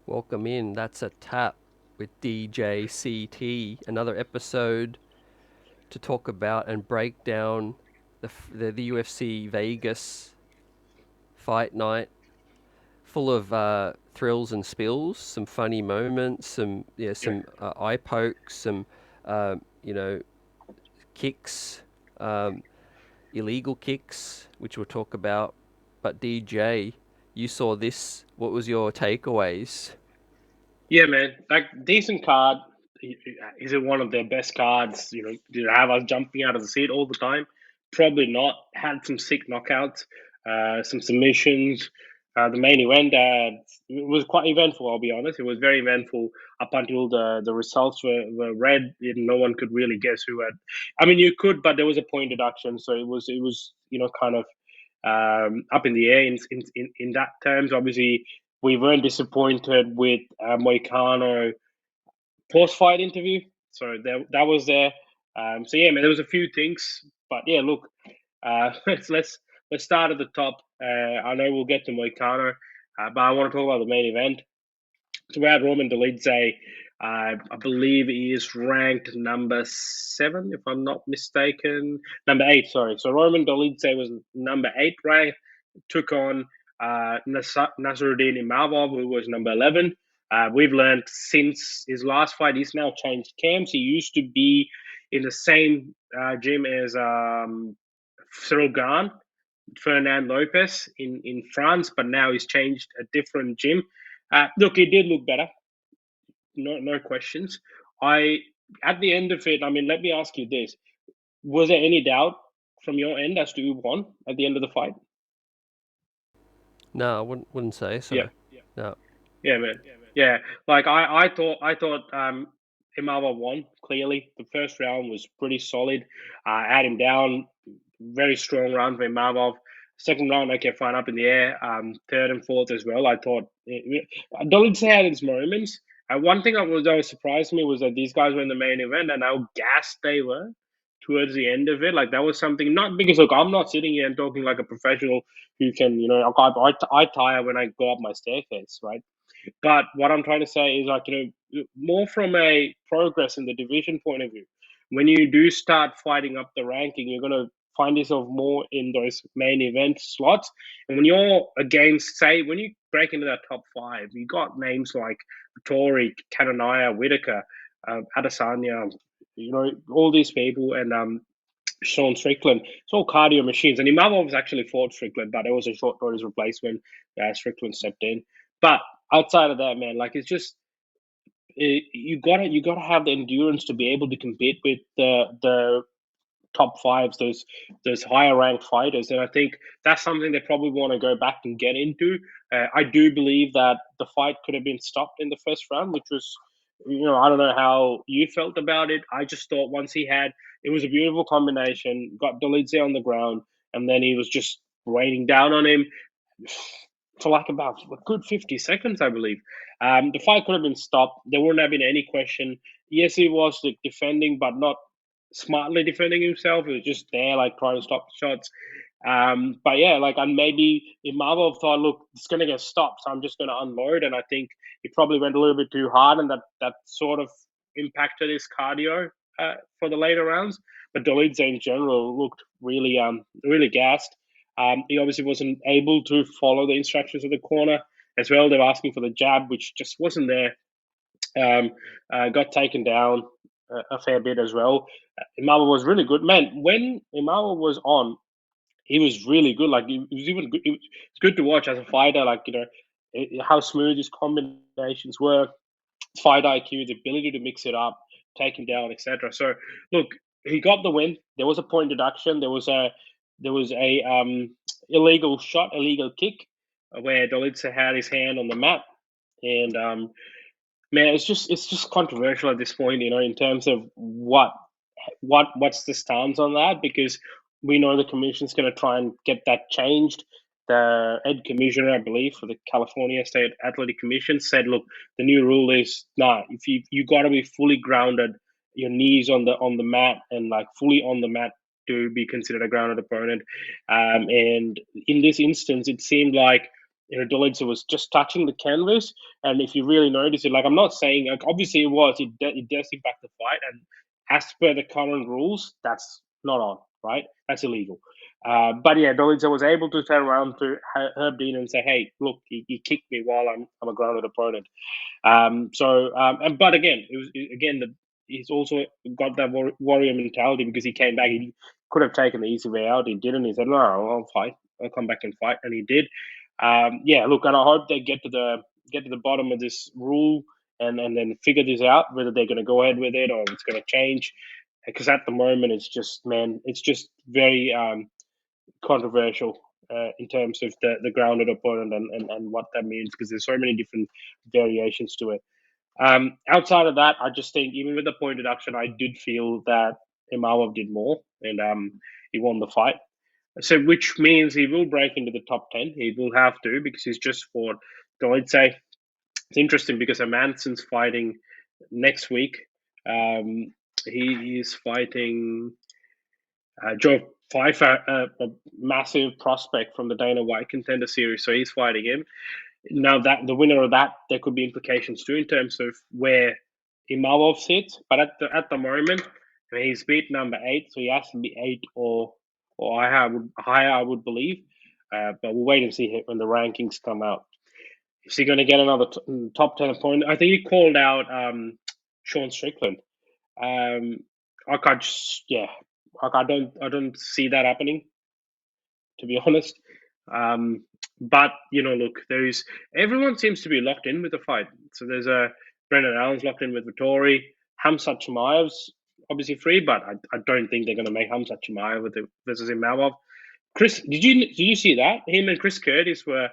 Welcome in. That's a tap with DJCT. Another episode to talk about and break down the UFC Vegas Fight Night, full of thrills and spills, some funny moments, Yeah, some eye pokes, some uh, you know kicks, um, illegal kicks, which we'll talk about. But DJ, you saw this. What was your takeaways? yeah, man. Like decent card. Is it one of their best cards? Did it have us jumping out of the seat all the time? Probably not. Had some sick knockouts, some submissions. The main event it was quite eventful. I'll be honest. It was very eventful up until the results were read. And no one could really guess who had. I mean, you could, but there was a point deduction, so it was kind of up in the air in that terms. Obviously, we weren't disappointed with Moicano post fight interview, so that was there. So yeah, man, there was a few things, but yeah, look, let's start at the top. I know we'll get to Moicano, but I want to talk about the main event. So we had Roman Dolidze. I believe he is ranked number 7, if I'm not mistaken. Number 8, sorry. So Roman Dolidze was number 8 ranked, took on Nasruddin Imavov, who was number 11. We've learned since his last fight, he's now changed camps. He used to be in the same gym as Cyril Gahn, Fernand Lopez in France, but now he's changed a different gym. Look, he did look better, no questions. I At the end of it, I mean, let me ask you this: was there any doubt from your end as to who won at the end of the fight? No, I wouldn't say Yeah, so. No. yeah, man. Yeah, like I thought Imava won clearly. The first round was pretty solid. Had him down, very strong round for Imavov. Second round, okay, fine, up in the air. Third and fourth as well. I thought Dolidze had his moments. One thing that was surprised me was that these guys were in the main event and how gassed they were towards the end of it. Like that was something. Not because look, I'm not sitting here and talking like a professional who can, I tire when I go up my staircase, right? But what I'm trying to say is like, more from a progress in the division point of view. When you do start fighting up the ranking, you're gonna find yourself more in those main event slots. And when you're against, say, when you break into that top 5, you got names like Tori, Kananaya, Whitaker, Adesanya, all these people, and Sean Strickland. It's all cardio machines. And Imavov actually fought Strickland, but it was a short notice replacement. Strickland stepped in. But outside of that, man, like it's just you gotta have the endurance to be able to compete with the top fives, those higher ranked fighters, and I think that's something they probably want to go back and get into. I do believe that the fight could have been stopped in the first round, which was, I don't know how you felt about it. I just thought once he had, it was a beautiful combination, got Dolidze on the ground, and then he was just raining down on him for like about a good 50 seconds, I believe. The fight could have been stopped. There wouldn't have been any question. Yes, he was like, defending, but not smartly defending himself. He was just there, like trying to stop the shots. But yeah, like, and maybe Imavov thought, look, it's going to get stopped, so I'm just going to unload. And I think he probably went a little bit too hard, and that sort of impacted his cardio for the later rounds. But Dolidze in general looked really gassed. He obviously wasn't able to follow the instructions of the corner as well. They were asking for the jab, which just wasn't there. Got taken down a fair bit as well. Imava was really good, man. When Imava was on, he was really good. Like it was even good. It's good to watch as a fighter. Like how smooth his combinations were, fight IQ, the ability to mix it up, take him down, etc. So look, he got the win. There was a point deduction. There was a illegal shot, illegal kick, where Dolidze had his hand on the mat, and man, it's just controversial at this point, in terms of what's the stance on that, because we know the commission's going to try and get that changed. The head commissioner, I believe, for the California State Athletic Commission said, "Look, the new rule is if you got to be fully grounded, your knees on the mat, and like fully on the mat to be considered a grounded opponent." And in this instance, it seemed like Dolidze was just touching the canvas, and if you really notice it, like I'm not saying, like obviously it does impact the fight, and as per the current rules, that's not on, right? That's illegal. But yeah, Dolidze was able to turn around to Herb Dean and say, "Hey, look, he kicked me while I'm a grounded opponent." But again, it was again he's also got that warrior mentality because he came back. He could have taken the easy way out. He didn't. He said, "No, I'll fight. I'll come back and fight," and he did. Yeah, look, and I hope they get to the bottom of this rule and then figure this out whether they're going to go ahead with it or it's going to change. Because at the moment, it's just very controversial in terms of the grounded opponent and what that means because there's so many different variations to it. Outside of that, I just think even with the point deduction, I did feel that Imavov did more and he won the fight. So which means he will break into the top 10. He will have to because he's just fought Dolidze. It's interesting because Amanson's fighting next week. He is fighting Joe Pfeiffer, a massive prospect from the Dana White Contender Series. So he's fighting him. Now that the winner of that, there could be implications too in terms of where Imavov sits. But at the moment, I mean, he's beat number 8, so he has to be 8 or higher, I would believe. But we'll wait and see when the rankings come out. Is he going to get another top 10 opponent? I think he called out Sean Strickland. Yeah, I don't see that happening, to be honest. But look, everyone seems to be locked in with the fight. So there's Brendan Allen's locked in with Vittori. Hamzat Chimaev's obviously free, but I don't think they're going to make Hamzat Chimaev versus Imavov. Chris, did you see that? Him and Chris Curtis were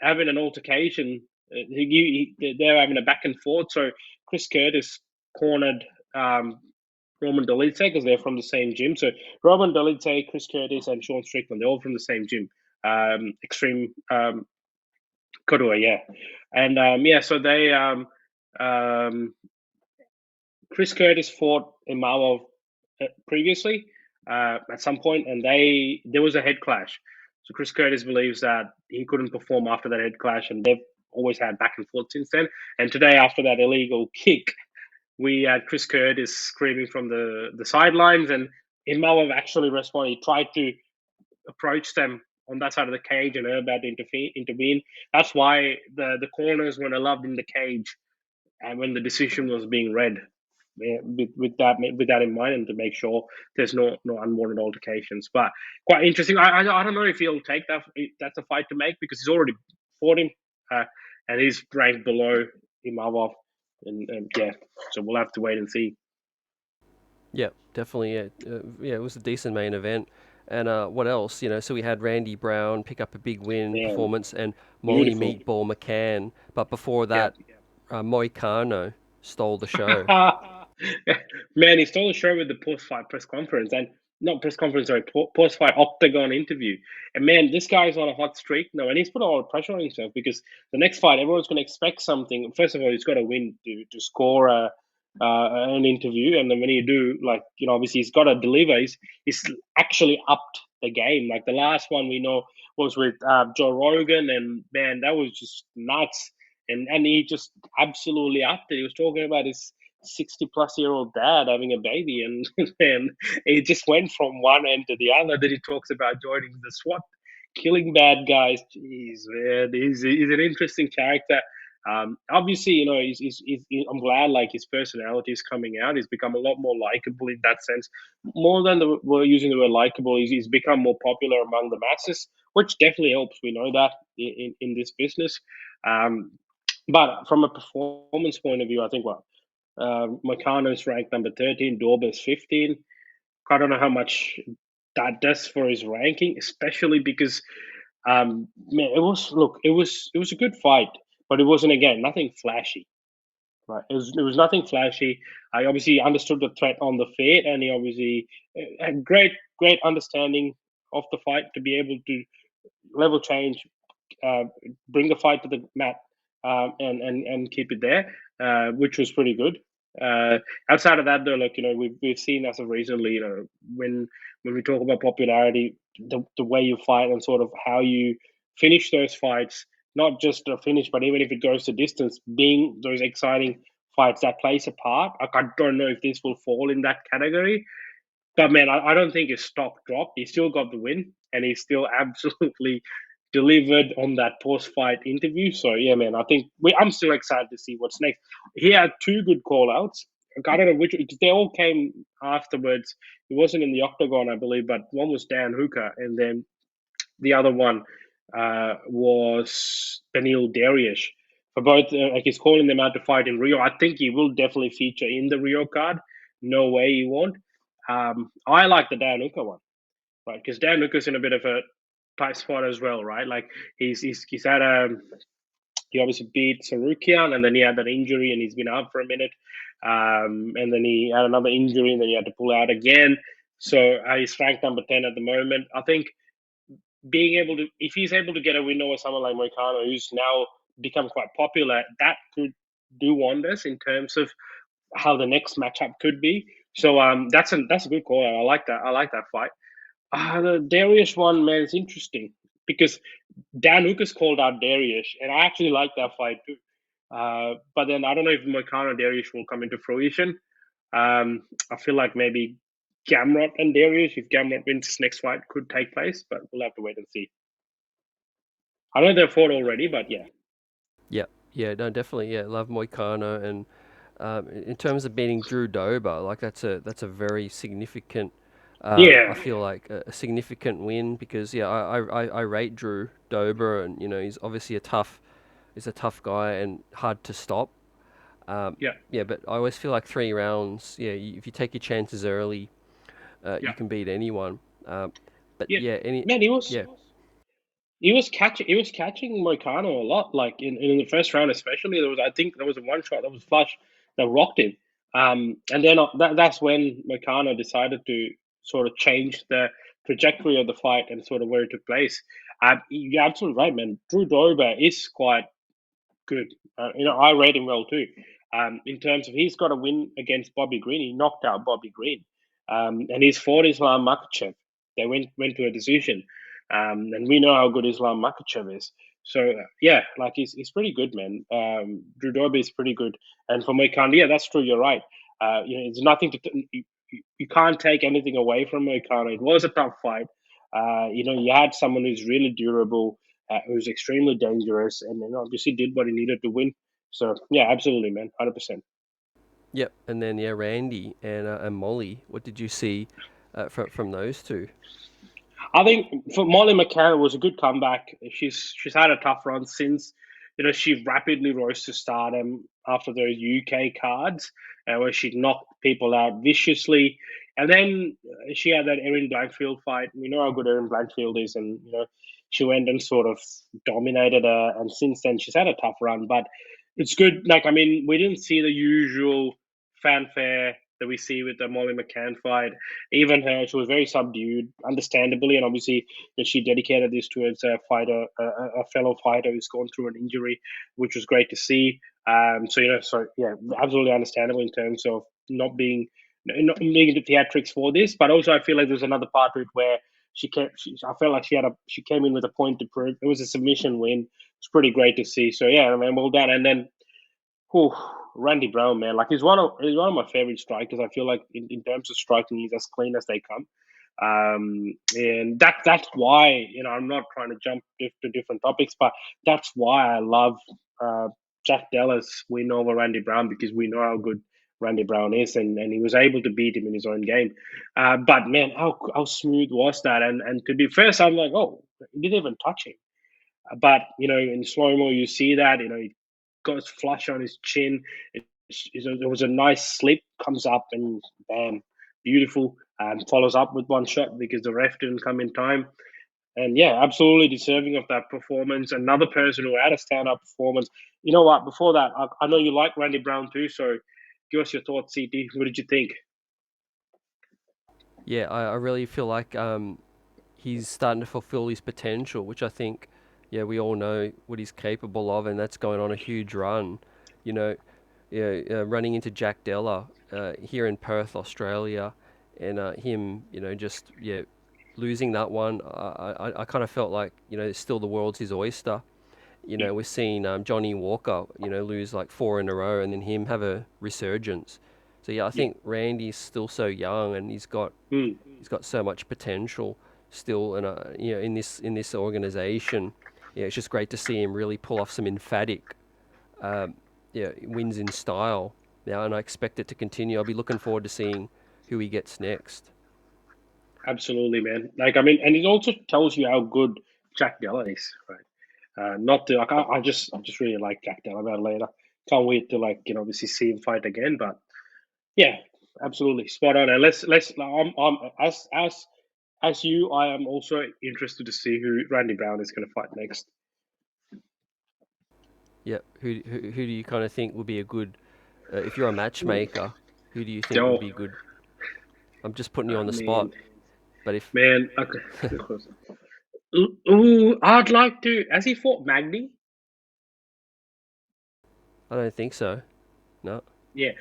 having an altercation. They're having a back and forth. So Chris Curtis cornered Roman Dolidze because they're from the same gym. So Roman Dolidze, Chris Curtis, and Sean Strickland, they're all from the same gym. Extreme Kodua, yeah. And so they Chris Curtis fought Imavov previously at some point, and there was a head clash. So Chris Curtis believes that he couldn't perform after that head clash, and they've always had back and forth since then. And today, after that illegal kick, we had Chris Curtis screaming from the sidelines, and Imavov actually responded. He tried to approach them on that side of the cage, and Herb had to intervene. That's why the corners weren't allowed in the cage, and when the decision was being read, with that in mind, and to make sure there's no unwanted altercations. But quite interesting. I don't know if he'll take that. That's a fight to make because he's already fought him, and he's ranked below Imavov, and yeah. So we'll have to wait and see. Yeah, definitely. Yeah, it was a decent main event. And what else? So we had Randy Brown pick up a big win Yeah, performance and Molly beautiful. Meatball McCann. But before Yeah. that, Moicano stole the show. Man, he stole the show with the post-fight press conference and not press conference, sorry, post-fight octagon interview. And man, this guy's on a hot streak now, and he's put a lot of pressure on himself because the next fight, everyone's going to expect something. First of all, he's got to win to score an interview, and then when you do, like obviously he's got to deliver. He's actually upped the game. Like the last one we know was with Joe Rogan, and man, that was just nuts. And he just absolutely upped it. He was talking about his 60-plus-year-old dad having a baby, and it just went from one end to the other. Then he talks about joining the SWAT, killing bad guys. Jeez, man, he's an interesting character. Obviously, I'm glad like his personality is coming out. He's become a lot more likable in that sense. More than we're using the word likable, he's become more popular among the masses, which definitely helps. We know that in this business. But from a performance point of view, I think Moicano is ranked number 13, Dorba's 15. I don't know how much that does for his ranking, especially because man, it was a good fight, but it wasn't again nothing flashy. Right, it was nothing flashy. I obviously understood the threat on the fate, and he obviously had great understanding of the fight to be able to level change, bring the fight to the mat, and keep it there, which was pretty good. Outside of that, though, like we've seen as of recently, when we talk about popularity, the way you fight and sort of how you finish those fights not just a finish, but even if it goes to distance, being those exciting fights that plays a part. Like, I don't know if this will fall in that category, but man, I don't think his stock dropped. He still got the win, and he still absolutely delivered on that post-fight interview. So yeah, man, I'm still excited to see what's next. He had two good call-outs. I don't know which, because they all came afterwards. It wasn't in the octagon, I believe, but one was Dan Hooker, and then the other one was Benil Dariush. For both, like, he's calling them out to fight in Rio. I think he will definitely feature in the Rio card. No way he won't. I like the Dan Hooker one, right? Because Dan Hooker's in a bit of a tight spot as well, right? Like, he's had he obviously beat Sarukian, and then he had that injury, and he's been out for a minute. And then he had another injury, and then he had to pull out again. So he's ranked number 10 at the moment. I think being able to, if he's able to get a win over someone like Moicano, who's now become quite popular, that could do wonders in terms of how the next matchup could be. So that's a good call. I like that. I like that fight. The Darius one, man, is interesting because Dan Lucas called out Darius, and I actually like that fight too. But then I don't know if Moicano Darius will come into fruition. I feel like maybe Gamrot and Darius, if Gamrot wins his next fight, could take place, but we'll have to wait and see. I know they're fought already, but yeah. Yeah, yeah, no, definitely, yeah. Love Moicano, and in terms of beating Drew Dober, like that's a very significant. I Yeah, feel like a significant win because yeah, I rate Drew Dober, and he's obviously he's a tough guy and hard to stop. yeah, Yeah, but I always feel like 3 rounds. Yeah, if you take your chances early, yeah, you can beat anyone. But yeah. yeah, Man, yeah, he was catching Moicano a lot. Like in the first round, especially, I think there was a one shot that was flush that rocked him. And then that's when Moicano decided to sort of change the trajectory of the fight and sort of where it took place. You're absolutely right, man. Drew Dober is quite good. I rate him well too. In terms of, he's got a win against Bobby Green. He knocked out Bobby Green, and he's fought Islam Makhachev. They went to a decision, and we know how good Islam Makhachev is. So yeah, like, he's pretty good, man. Drew Dober is pretty good, and for Moicano, yeah, that's true. You're right. It's nothing to you can't take anything away from Moicano. It was a tough fight. You had someone who's really durable, who's extremely dangerous, and then obviously did what he needed to win. So yeah, absolutely, man, 100%. yep. And then yeah, Randy and Molly. What did you see from those two? I think for Molly McCann, it was a good comeback. She's had a tough run since, she rapidly rose to stardom after those UK cards, where she knocked people out viciously, and then she had that Erin Blankfield fight. We know how good Erin Blankfield is, and she went and sort of dominated her. And since then, she's had a tough run, but it's good. Like, I mean, we didn't see the usual fanfare that we see with the Molly McCann fight. Even her, she was very subdued, understandably, and obviously that she dedicated this towards a fighter, a fellow fighter who's gone through an injury, which was great to see. So yeah, absolutely understandable in terms of not being into theatrics for this, but also I feel like there's another part to it where I felt like she came in with a point to prove. It was a submission win. It's pretty great to see. So yeah, man, well done. And then, whew, Randy Brown, man, like, he's one of my favorite strikers. I feel like in terms of striking, he's as clean as they come. And that's why, I'm not trying to jump to different topics, but that's why I love Jack Della's win over Randy Brown, because we know how good Randy Brown is, and he was able to beat him in his own game. But man, how smooth was that? And to be fair, I'm like, oh, he didn't even touch him. But in slow mo, you see that he goes flush on his chin. It was a nice slip, comes up, and bam, beautiful. Follows up with one shot because the ref didn't come in time. And yeah, absolutely deserving of that performance. Another person who had a stand-up performance. You know what? Before that, I know you like Randy Brown too, so give us your thoughts, CT. What did you think? Yeah, I really feel like he's starting to fulfill his potential, which I think, yeah, we all know what he's capable of, and that's going on a huge run. You know, yeah, running into Jack Della here in Perth, Australia, and him, just losing that one. I kind of felt like still the world's his oyster, You know, we're seeing Johnny Walker, lose like four in a row, and then him have a resurgence. So yeah, I Yeah. think Randy's still so young, and Mm, he's got so much potential still, and in this organization, yeah, it's just great to see him really pull off some emphatic, wins in style. Yeah, and I expect it to continue. I'll be looking forward to seeing who he gets next. absolutely, man. Like, I mean, and it also tells you how good Jack Della is, right? Not to like, I just really like Jack Della about later. Can't wait to like, obviously see him fight again. But yeah, absolutely spot on. And let's as you, I am also interested to see who Randy Brown is going to fight next. Yeah, who do you kind of think would be a good, if you're a matchmaker, who do you think would So, be good? I'm just putting you on I the mean, spot, but if man, okay. Ooh, I'd like to. Has he fought Magny? I don't think so. No. Yeah.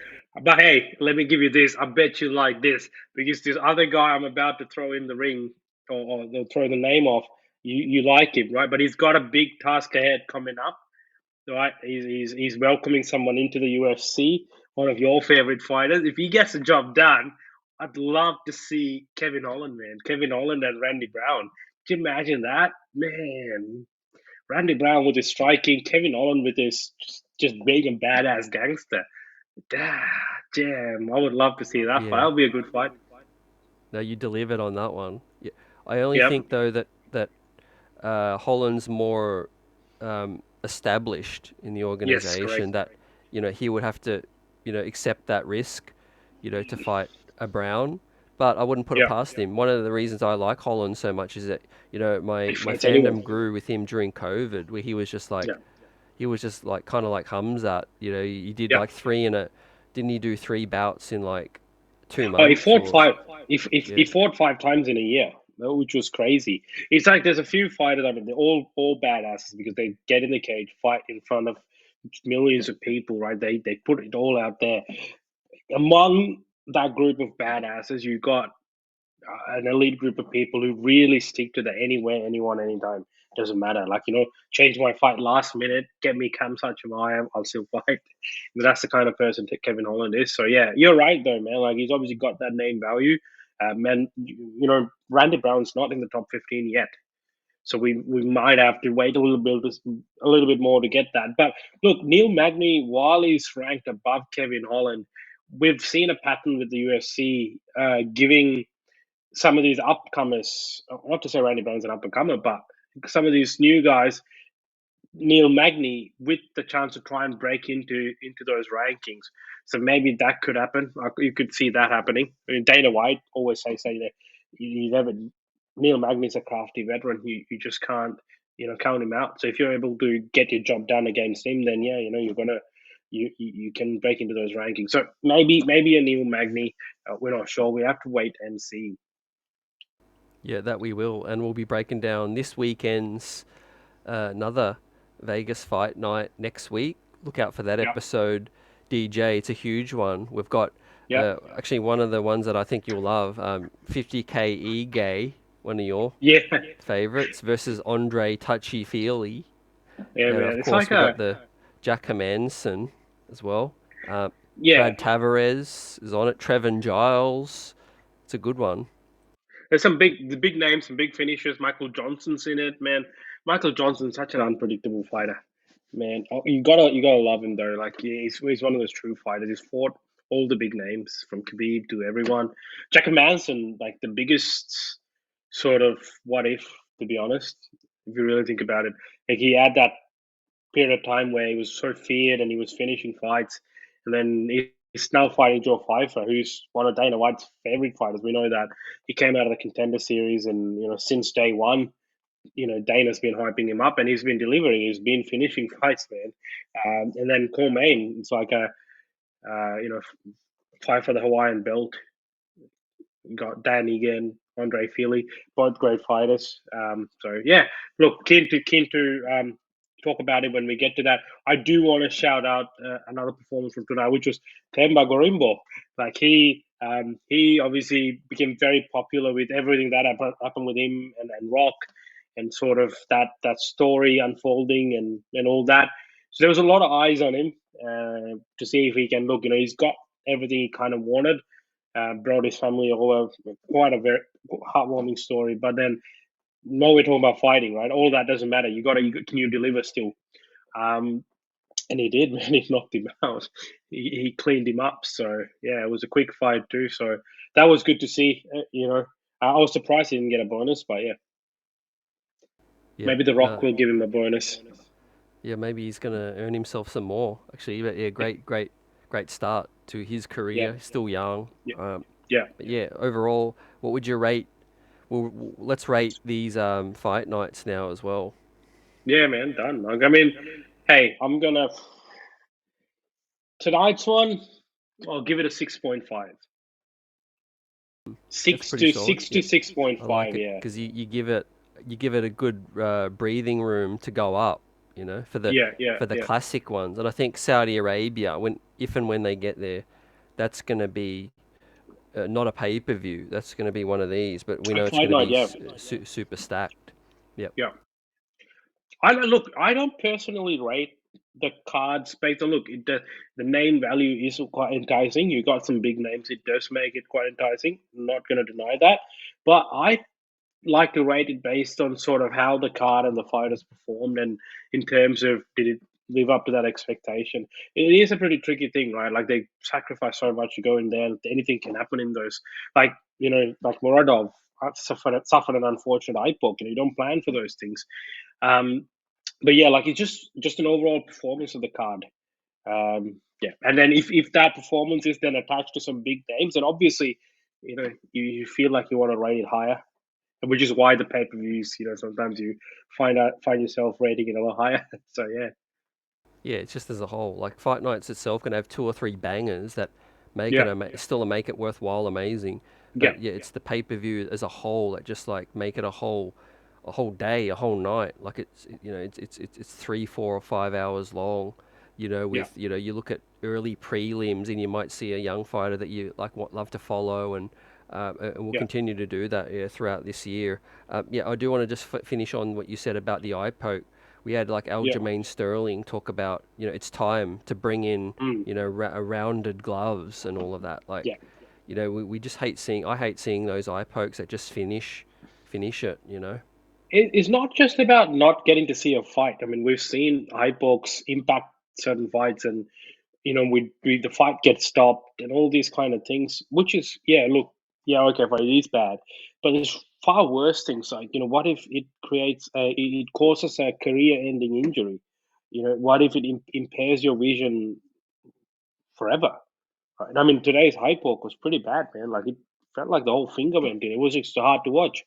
But hey, let me give you this. I bet you like this because this other guy I'm about to throw in the ring or they'll throw the name off. You like him, right? But he's got a big task ahead coming up, right? He's welcoming someone into the UFC, one of your favorite fighters. If he gets the job done, I'd love to see Kevin Holland, man. Kevin Holland and Randy Brown. Can you imagine that? Man, Randy Brown with his striking, Kevin Holland with his just being a badass gangster. Ah, damn, I would love to see that fight. Yeah. That'll be a good fight. No, you delivered on that one. Yeah. I only Yep. think though that Holland's more established in the Yes, correct. organization, that he would have to accept that risk, to fight a Brown. But I wouldn't put it Yep. past him. One of the reasons I like Holland so much is that He my fights anyone. fandom grew with him during COVID, where Yeah. he was just like kind of like Hamzat. He did Yep. like three in a, didn't he do three bouts in like two Oh, he months fought or five. If yeah. he fought 5 times in a year, which was crazy. It's like there's a few fighters. I mean, they're all badasses because they get in the cage, fight in front of millions of people, right? They put it all out there. Among that group of badasses, you got an elite group of people who really stick to the anywhere, anyone, anytime. Doesn't matter. Like, change my fight last minute, get me Cam Sachemaya, I'll still fight. But that's the kind of person that Kevin Holland is. So, yeah, you're right, though, man. Like, he's obviously got that name value. Man, Randy Brown's not in the top 15 yet. So we might have to wait a little bit more to get that. But look, Neil Magny, while he's ranked above Kevin Holland, we've seen a pattern with the UFC giving some of these upcomers, not to say Randy Brown's an up and comer, but some of these new guys, Neil Magny, with the chance to try and break into those rankings. So maybe that could happen. You could see that happening. I mean, Dana White always say that you never. Neil Magny's a crafty veteran. You just can't count him out. So if you're able to get your job done against him, then yeah, you're gonna you can break into those rankings. So maybe a Neil Magny. We're not sure. We have to wait and see. Yeah, that we will, and we'll be breaking down this weekend's another Vegas fight night next week. Look out for that Yeah. episode, DJ. It's a huge one. We've got Yeah. actually one of the ones that I think you'll love, 50K Gay, one of your Yeah. favorites, versus Andre Touchy Feely, Yeah, and man. of It's course like we got a the Jack Hermanson as well. yeah. Brad Tavares is on it. Trevin Giles. It's a good one. There's the big names, some big finishers. Michael Johnson's in it, man. Michael Johnson's such an unpredictable fighter, man. You gotta love him though. Like he's one of those true fighters. He's fought all the big names from Khabib to everyone. Jack Manson, like the biggest sort of what if, to be honest, if you really think about it. Like he had that period of time where he was so feared and he was finishing fights, and then he's now fighting Joe Pfeiffer, who's one of Dana White's favorite fighters. We know that he came out of the Contender Series, and since day one, Dana's been hyping him up, and he's been delivering. He's been finishing fights, man. And then Cormain, it's like a fight for the Hawaiian belt. You got Dan Egan, Andre Feely, both great fighters. So yeah, look, keen to talk about it when we get to that. I do want to shout out another performance from tonight, which was Themba Gorimbo. Like he obviously became very popular with everything that happened with him and Rock. and sort of that story unfolding and all that. So there was a lot of eyes on him to see if he can look. He's got everything he kind of wanted. Brought his family over. Quite a very heartwarming story. But then, no, we're talking about fighting, right? All that doesn't matter. Can you deliver still? Um, and he did, man. He knocked him out. He cleaned him up. So yeah, it was a quick fight too. So that was good to see. I was surprised he didn't get a bonus, but yeah, Yeah, maybe The Rock no, will give him a bonus. yeah, maybe he's gonna earn himself some more. Actually, but yeah, Yeah, great start to his yeah, career. He's still young. yeah, Um, yeah, but yeah, overall, what would you rate? Well, let's rate these fight nights now as well. yeah, man. Done. I mean, hey, I'm gonna tonight's one. I'll give it a 6.5. That's pretty solid. Six Yeah, to six point I like five. it Yeah, because you give it a good breathing room to go up. yeah, yeah, For the yeah. classic ones, and I think Saudi Arabia, when if and when they get there, that's gonna be not a pay per view. That's gonna be one of these, but we A know it's fight gonna night. be Yeah, super stacked. Yep. yeah. I look. I don't personally rate the cards based on look. The name value is quite enticing. You got some big names. It does make it quite enticing. I'm not going to deny that. But I like to rate it based on sort of how the card and the fighters performed, and in terms of did it live up to that expectation. It is a pretty tricky thing, right? Like they sacrifice so much to go in there, and anything can happen in those. Like like Muradov suffered an unfortunate eye poke, and you don't plan for those things. Um, but yeah, like it's just an overall performance of the card. Yeah, and then if that performance is then attached to some big names, then obviously, you feel like you want to rate it higher, which is why the pay per views, sometimes you find yourself rating it a lot higher. So yeah, Yeah, it's just as a whole. Like fight nights itself can have two or three bangers that yeah, still make it worthwhile, amazing. yeah, But yeah, it's the pay per view as a whole that just like make it a whole day, a whole night. Like it's 3, 4, or 5 hours long. yeah, You look at early prelims and you might see a young fighter that you love to follow, and we'll yeah, continue to do that throughout this year. Yeah, I do want to just finish on what you said about the eye poke. We had like yeah, Aljamain Sterling talk about, it's time to bring in, mm, rounded gloves and all of that. Like, yeah. we just I hate seeing those eye pokes that just finish it. It's not just about not getting to see a fight. I mean, we've seen hypox impact certain fights, and we the fight gets stopped and all these kind of things, which is yeah, look, yeah, okay, fine, it is bad, but there's far worse things like what if it it causes a career-ending injury? What if it impairs your vision forever? Right? I mean, today's high poke was pretty bad, man. Like it felt like the whole finger went in. It was just hard to watch.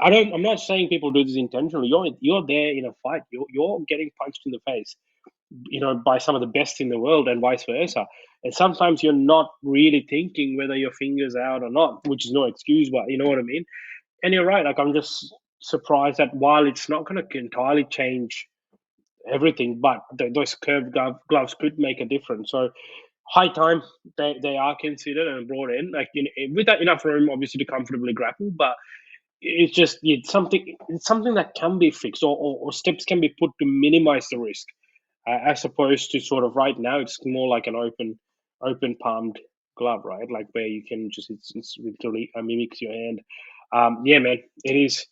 I'm not saying people do this intentionally. You're there in a fight. You're getting punched in the face, by some of the best in the world and vice versa. And sometimes you're not really thinking whether your finger's out or not, which is no excuse, but you know what I mean? And you're right. Like, I'm just surprised that while it's not going to entirely change everything, but those curved gloves could make a difference. So, high time they are considered and brought in, like, with that enough room, obviously, to comfortably grapple, but it's something that can be fixed, or steps can be put to minimize the risk, as opposed to sort of right now it's more like an open palmed glove, right? Like where you can just it's literally mimics your hand. Yeah, man, it is.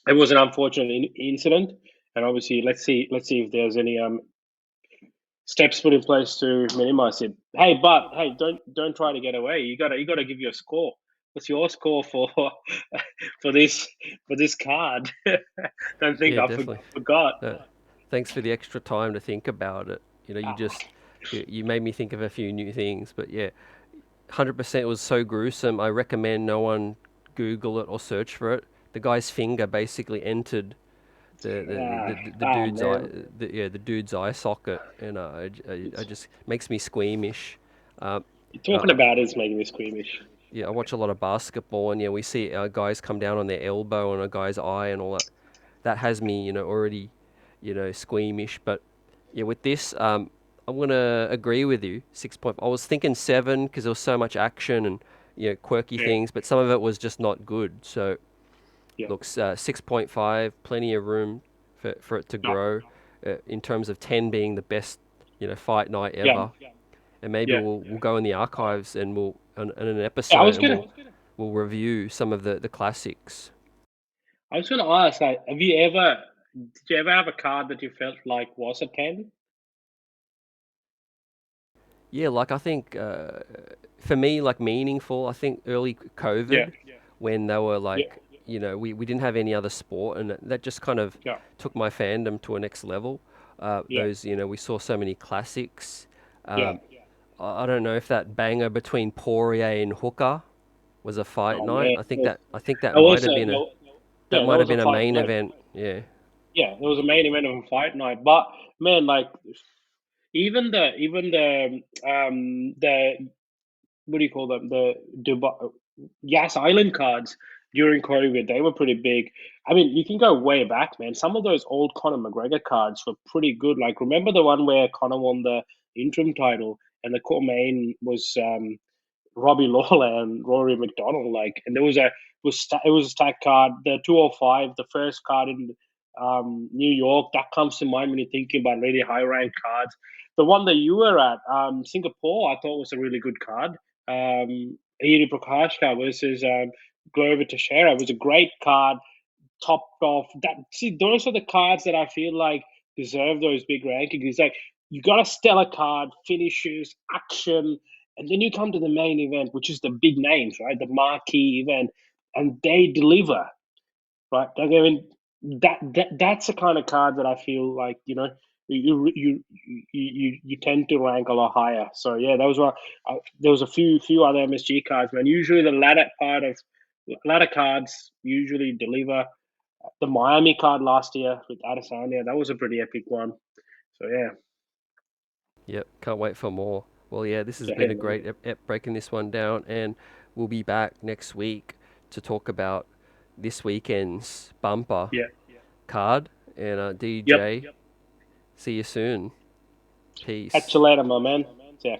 It was an unfortunate incident, and obviously let's see if there's any steps put in place to minimize it. Hey, but hey, don't try to get away. You gotta give your score. What's your score for for this for this card? Don't think Yeah, I definitely. forgot. Uh, Thanks for the extra time to think about it. Ah, You made me think of a few new things, but yeah, 100% was so gruesome. I recommend no one Google it or search for it. The guy's finger basically entered the dude's eye, man. the dude's eye socket, and I just makes me squeamish. Um, Talking uh, about it's making me squeamish. yeah, I watch a lot of basketball, and yeah, we see guys come down on their elbow on a guy's eye and all that. That has me, already, squeamish. But yeah, with this, I'm gonna agree with you. 6 point. I was thinking 7 because there was so much action and quirky Yeah, things, but some of it was just not good. So yeah, looks 6.5, plenty of room for it to yeah, grow. In terms of 10 being the best, fight night yeah, ever, and maybe yeah. we'll go in the archives and we'll in an I episode was and gonna, we'll review some of the classics. I was gonna ask, like, did you ever have a card that you felt like was a 10? Yeah, like I think for me, like meaningful. I think early Yeah, COVID, when they were yeah, like, we didn't have any other sport, and that just kind of yeah, took my fandom to a next level. yeah, We saw so many classics. yeah. Um, I don't know if that banger between Poirier and Hooker was a fight Oh night. man, I think that that might was have been a yeah, that that might have was a been a fight main night. event. Yeah. Yeah, it was a main event of a fight night. But man, like even the what do you call them? The Dubai Yas Island cards during COVID, they were pretty big. I mean, you can go way back, man. Some of those old Conor McGregor cards were pretty good. Like, remember the one where Conor won the interim title and the co-main was Robbie Lawler and Rory McDonald. Like, and there was it was a stack card. The 205, the first card in New York, that comes to mind when you're thinking about really high ranked cards. The one that you were at, Singapore, I thought was a really good card. Iri Prakashka versus Glover Teixeira was a great card, topped off. That see, those are the cards that I feel like deserve those big rankings. It's like you got a stellar card, finishes, action, and then you come to the main event, which is the big names, right? The marquee event, and they deliver, right? I mean, that's the kind of card that I feel like you tend to rank a lot higher. So yeah, that was one. There was a few other MSG cards, man. Usually the latter cards usually deliver. The Miami card last year with Adesanya, that was a pretty epic one. So yeah, Yep, can't wait for more. Well, yeah, this has yeah, been a great breaking this one down, and we'll be back next week to talk about this weekend's bumper yeah, card. And yep. DJ, see you soon. Catch Peace. you later, my man. Yeah.